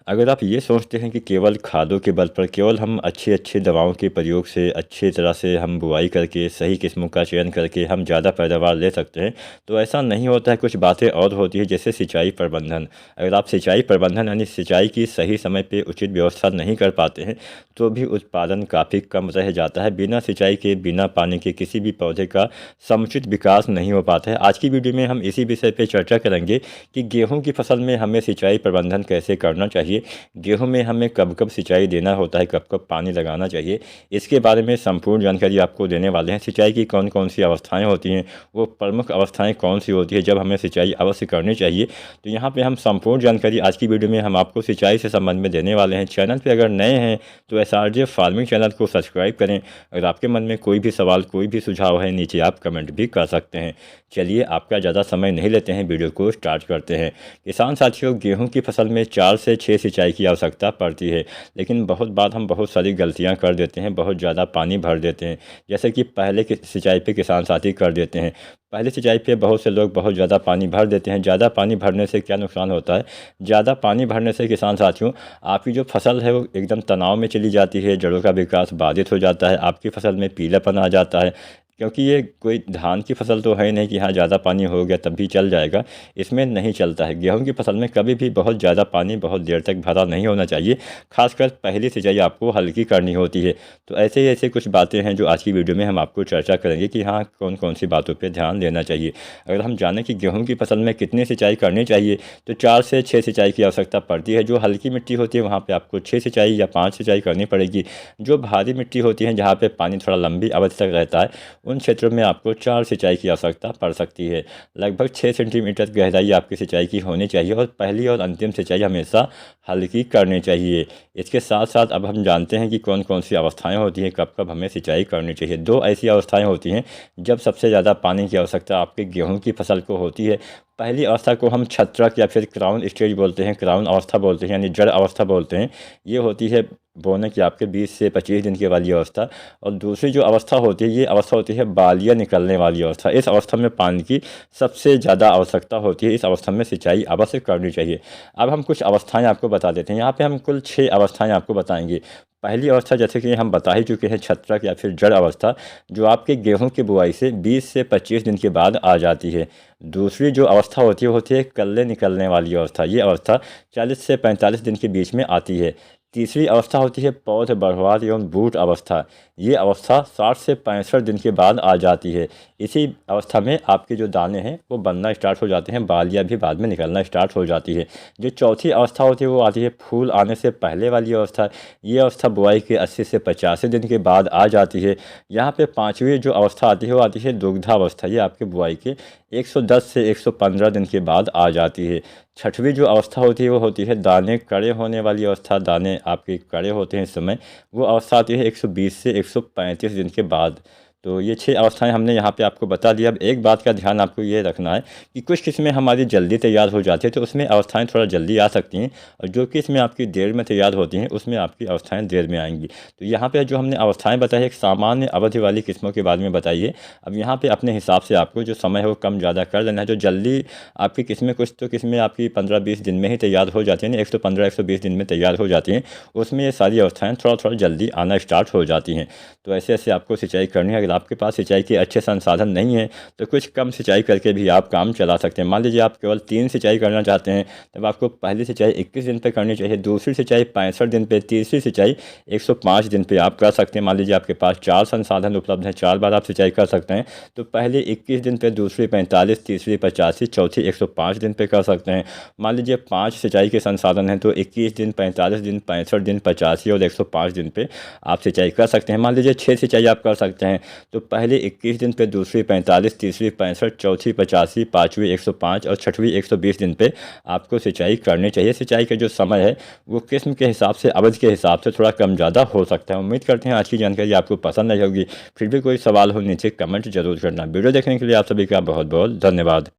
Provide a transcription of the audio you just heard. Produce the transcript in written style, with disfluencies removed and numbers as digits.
अगर आप ये सोचते हैं कि केवल खादों के बल पर केवल हम अच्छी-अच्छी दवाओं के प्रयोग से अच्छी तरह से हम बुआई करके सही किस्मों का चयन करके हम ज़्यादा पैदावार ले सकते हैं, तो ऐसा नहीं होता है। कुछ बातें और होती हैं, जैसे सिंचाई प्रबंधन। अगर आप सिंचाई प्रबंधन यानी सिंचाई की सही समय पे उचित व्यवस्था नहीं कर पाते हैं, तो भी उत्पादन काफ़ी कम रह जाता है। बिना सिंचाई के, बिना पानी के किसी भी पौधे का समुचित विकास नहीं हो पाता है। आज की वीडियो में हम इसी विषय पे चर्चा करेंगे कि गेहूँ की फसल में हमें सिंचाई प्रबंधन कैसे करना चाहिए, गेहूं में हमें कब कब सिंचाई देना होता है, कब कब पानी लगाना चाहिए, इसके बारे में संपूर्ण जानकारी आपको देने वाले हैं। सिंचाई की कौन कौन सी अवस्थाएं होती हैं, वो प्रमुख अवस्थाएं कौन सी होती है जब हमें सिंचाई अवश्य करनी चाहिए, तो यहाँ पे हम संपूर्ण जानकारी आज की वीडियो में हम आपको सिंचाई से संबंध में देने वाले हैं। चैनल पर अगर नए हैं तो SRJ फार्मिंग चैनल को सब्सक्राइब करें। अगर आपके मन में कोई भी सवाल, कोई भी सुझाव है, नीचे आप कमेंट भी कर सकते हैं। चलिए आपका ज़्यादा समय नहीं लेते हैं, वीडियो को स्टार्ट करते हैं। किसान साथियों, गेहूं की फसल में 4 से 6 सिंचाई की आवश्यकता पड़ती है, लेकिन बहुत बार हम बहुत सारी गलतियां कर देते हैं, बहुत ज़्यादा पानी भर देते हैं। जैसे कि पहले की सिंचाई पे किसान साथी कर देते हैं। पहले सिंचाई पे बहुत से लोग बहुत ज़्यादा पानी भर देते हैं। ज़्यादा पानी भरने से क्या नुकसान होता है? ज़्यादा पानी भरने से किसान साथियों, आपकी जो फसल है वो एकदम तनाव में चली जाती है, जड़ों का विकास बाधित हो जाता है, आपकी फसल में पीलापन आ जाता है। क्योंकि ये कोई धान की फसल तो है ही नहीं कि हाँ ज़्यादा पानी हो गया तब भी चल जाएगा, इसमें नहीं चलता है। गेहूं की फसल में कभी भी बहुत ज़्यादा पानी बहुत देर तक भरा नहीं होना चाहिए, खासकर पहली सिंचाई आपको हल्की करनी होती है। तो ऐसे कुछ बातें हैं जो आज की वीडियो में हम आपको चर्चा करेंगे कि हाँ कौन कौन सी बातों पर ध्यान देना चाहिए। अगर हम जानें कि गेहूँ की फसल में कितनी सिंचाई करनी चाहिए, तो 4 से 6 सिंचाई की आवश्यकता पड़ती है। जो हल्की मिट्टी होती है वहाँ पर आपको 6 सिंचाई या 5 सिंचाई करनी पड़ेगी। जो भारी मिट्टी होती है, जहाँ पर पानी थोड़ा लंबी अवधि तक रहता है, उन क्षेत्रों में आपको 4 सिंचाई की आवश्यकता पड़ सकती है। लगभग 6 सेंटीमीटर गहराई आपकी सिंचाई की होनी चाहिए और पहली और अंतिम सिंचाई हमेशा हल्की करनी चाहिए। इसके साथ साथ अब हम जानते हैं कि कौन कौन सी अवस्थाएं होती हैं, कब कब हमें सिंचाई करनी चाहिए। 2 ऐसी अवस्थाएं होती हैं जब सबसे ज़्यादा पानी की आवश्यकता आपके गेहूँ की फसल को होती है। पहली अवस्था को हम छत्रक या फिर क्राउन स्टेज बोलते हैं, क्राउन अवस्था बोलते हैं, यानी जड़ अवस्था बोलते हैं। ये होती है बोने की आपके 20 से 25 दिन की वाली अवस्था। और दूसरी जो अवस्था होती है, ये अवस्था होती है बालियाँ निकलने वाली अवस्था। इस अवस्था में पानी की सबसे ज़्यादा आवश्यकता होती है। इस अवस्था में सिंचाई अवश्य करनी चाहिए। अब हम कुछ अवस्थाएं आपको बता देते हैं। यहाँ पे हम कुल 6 अवस्थाएं आपको बताएंगे। पहली अवस्था जैसे कि हम बता ही चुके हैं, छत्रक या फिर जड़ अवस्था, जो आपके गेहूं की बुआई से 20 से 25 दिन के बाद आ जाती है। दूसरी जो अवस्था होती है कल्ले निकलने वाली अवस्था। ये अवस्था 40 से 45 दिन के बीच में आती है। तीसरी अवस्था होती है पौध बढ़वार एवं बूट अवस्था। ये अवस्था 60 से 65 दिन के बाद आ जाती है। इसी अवस्था में आपके जो दाने हैं वो बनना स्टार्ट हो जाते हैं, बालियाँ भी बाद में निकलना स्टार्ट हो जाती है। जो चौथी अवस्था होती है वो आती है फूल आने से पहले वाली अवस्था। ये अवस्था बुआई के 80 से 85 दिन के बाद आ जाती है। यहाँ पे पाँचवीं जो अवस्था आती है वो आती है दुग्धावस्था। ये आपके बुआई के 110 से 115 दिन के बाद आ जाती है। छठवीं जो अवस्था होती है वो होती है दाने कड़े होने वाली अवस्था। दाने आपके कड़े होते हैं इस समय, वो अवस्था आती है 120 से 135 दिन के बाद। तो ये 6 अवस्थाएं हमने यहाँ पे आपको बता दिया। अब एक बात का ध्यान आपको ये रखना है कि कुछ किस्में हमारी जल्दी तैयार हो जाती है तो उसमें अवस्थाएं थोड़ा जल्दी आ सकती हैं, और जो किस्में आपकी देर में तैयार होती हैं उसमें आपकी अवस्थाएं देर में आएंगी। तो यहाँ पे जो हमने अवस्थाएं बताई, एक सामान्य अवधि वाली किस्मों के बारे में बताइए। अब यहाँ पे अपने हिसाब से आपको जो समय है वो कम ज़्यादा कर लेना है। जो जल्दी आपकी किस्में, कुछ तो किस्में आपकी 15-20 दिन में ही तैयार हो जाती हैं, 115-120 दिन में तैयार हो जाती हैं, उसमें ये सारी अवस्थाएँ थोड़ा जल्दी आना स्टार्ट हो जाती हैं। तो ऐसे आपको सिंचाई करनी है। अगर आपके पास सिंचाई के अच्छे संसाधन नहीं है तो कुछ कम सिंचाई करके भी आप काम चला सकते हैं। मान लीजिए आप केवल 3 सिंचाई करना चाहते हैं, तब आपको पहली सिंचाई 21 दिन पे करनी चाहिए, दूसरी सिंचाई 65 दिन पे, तीसरी सिंचाई 105 दिन पे आप कर सकते हैं। मान लीजिए आपके पास 4 संसाधन उपलब्ध हैं, 4 बार आप सिंचाई कर सकते हैं, तो पहले 21 दिन पे, दूसरी 45, तीसरी 85, चौथी 105 दिन पे कर सकते हैं। मान लीजिए 5 सिंचाई के संसाधन हैं तो 21 दिन, 45 दिन, 65 दिन, 85 और 105 दिन पे आप सिंचाई कर सकते हैं। मान लीजिए 6 सिंचाई आप कर सकते हैं, तो पहले 21 दिन पे, दूसरी 45, तीसरी 65, चौथी 85, पाँचवीं 105 और छठवीं 120 दिन पे आपको सिंचाई करनी चाहिए। सिंचाई का जो समय है वो किस्म के हिसाब से, अवधि के हिसाब से थोड़ा कम ज़्यादा हो सकता है। उम्मीद करते हैं आज की जानकारी आपको पसंद आई होगी। फिर भी कोई सवाल हो नीचे कमेंट जरूर करना। वीडियो देखने के लिए आप सभी का बहुत बहुत धन्यवाद।